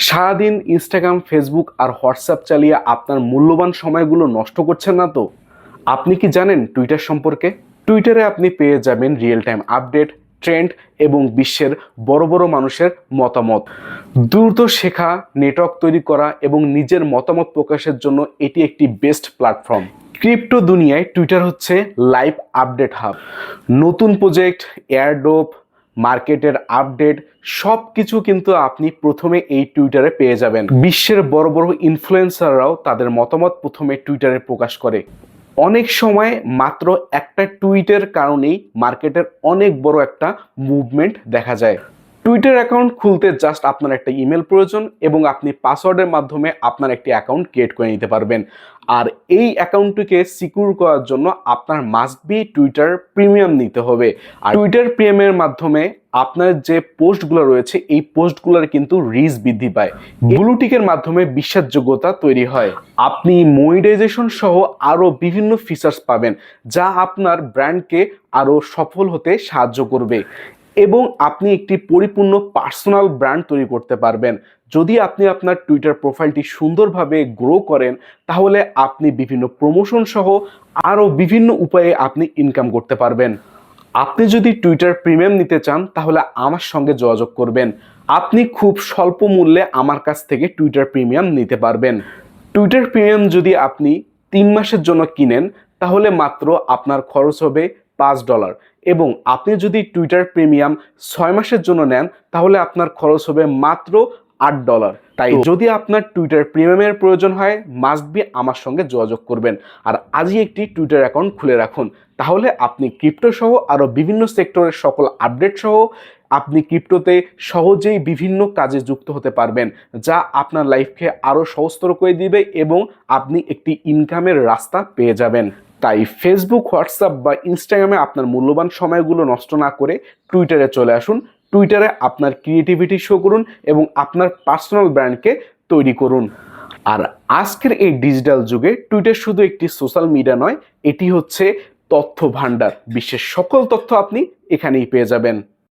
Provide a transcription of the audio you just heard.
সারাদিন Instagram, Facebook আর WhatsApp চালিয়ে আপনার মূল্যবান সময়গুলো নষ্ট করছেন না তো? আপনি কি জানেন টুইটার সম্পর্কে? টুইটারে আপনি পেয়ে যাবেন রিয়েল টাইম আপডেট, ট্রেন্ড এবং বিশ্বের বড় বড় মানুষের মতামত। দ্রুত শেখা, নেটওয়ার্ক তৈরি করা এবং নিজের মতামত প্রকাশের জন্য এটি একটি বেস্ট প্ল্যাটফর্ম। ক্রিপ্টো দুনিয়ায় টুইটার হচ্ছে লাইভ আপডেট হাব। নতুন প্রজেক্ট, এয়ারড্রপ, মার্কেটের আপডেট সব কিছু কিন্তু আপনি প্রথমে এই টুইটারে পেয়ে যাবেন। বিশ্বের বড় বড় ইনফ্লুয়েন্সাররাও তাদের মতামত প্রথমে টুইটারে প্রকাশ করে। অনেক সময় মাত্র একটা টুইটের কারণেই মার্কেটের অনেক বড় একটা মুভমেন্ট দেখা যায়। টুইটার অ্যাকাউন্ট খুলতে জাস্ট আপনার একটা ইমেল প্রয়োজন এবং আপনি পাসওয়ার্ডের মাধ্যমে আপনার একটি অ্যাকাউন্ট ক্রিয়েট করে নিতে পারবেন। আর এই অ্যাকাউন্টটিকে সিকিউর করার জন্য আপনার মাস্ট বি টুইটার প্রিমিয়াম নিতে হবে। আর টুইটার প্রিমিয়ামের মাধ্যমে আপনার যে পোস্টগুলো রয়েছে এই পোস্টগুলোর কিন্তু রিচ বৃদ্ধি পায়। ব্লু টিকের মাধ্যমে বিশ্বাসযোগ্যতা তৈরি হয়। আপনি মনিটাইজেশন সহ আরও বিভিন্ন ফিচার্স পাবেন যা আপনার ব্র্যান্ডকে আরও সফল হতে সাহায্য করবে এবং আপনি একটি পরিপূর্ণ পার্সোনাল ব্র্যান্ড তৈরি করতে পারবেন। যদি আপনি আপনার টুইটার প্রোফাইলটি সুন্দরভাবে গ্রো করেন তাহলে আপনি বিভিন্ন প্রমোশন সহ আরও বিভিন্ন উপায়ে আপনি ইনকাম করতে পারবেন। আপনি যদি টুইটার প্রিমিয়াম নিতে চান তাহলে আমার সঙ্গে যোগাযোগ করবেন। আপনি খুব স্বল্প মূল্যে আমার কাছ থেকে টুইটার প্রিমিয়াম নিতে পারবেন। টুইটার প্রিমিয়াম যদি আপনি 3 মাসের জন্য কিনেন তাহলে মাত্র আপনার খরচ হবে $5 এবং আপনি যদি টুইটার প্রিমিয়াম 6 মাসের জন্য নেন তাহলে আপনার খরচ হবে মাত্র $8। তাই যদি আপনার টুইটার প্রিমিয়ামের প্রয়োজন হয় মাস্ট বি আমার সঙ্গে যোগাযোগ করবেন আর আজই একটি টুইটার অ্যাকাউন্ট খুলে রাখুন। তাহলে আপনি ক্রিপ্টো সহ আরও বিভিন্ন সেক্টরের সকল আপডেট সহ আপনি ক্রিপ্টোতে সহজেই বিভিন্ন কাজে যুক্ত হতে পারবেন যা আপনার লাইফকে আরও সহজতর করে দিবে এবং আপনি একটি ইনকামের রাস্তা পেয়ে যাবেন। তাই ফেসবুক, হোয়াটসঅ্যাপ বা ইনস্টাগ্রামে আপনার মূল্যবান সময়গুলো নষ্ট না করে টুইটারে চলে আসুন। টুইটারে আপনার ক্রিয়েটিভিটি শো করুন এবং আপনার পার্সোনাল ব্র্যান্ডকে তৈরি করুন। আর আজকের এই ডিজিটাল যুগে টুইটার শুধু একটি সোশ্যাল মিডিয়া নয়, এটি হচ্ছে তথ্য ভান্ডার। বিশ্বের সকল তথ্য আপনি এখানেই পেয়ে যাবেন।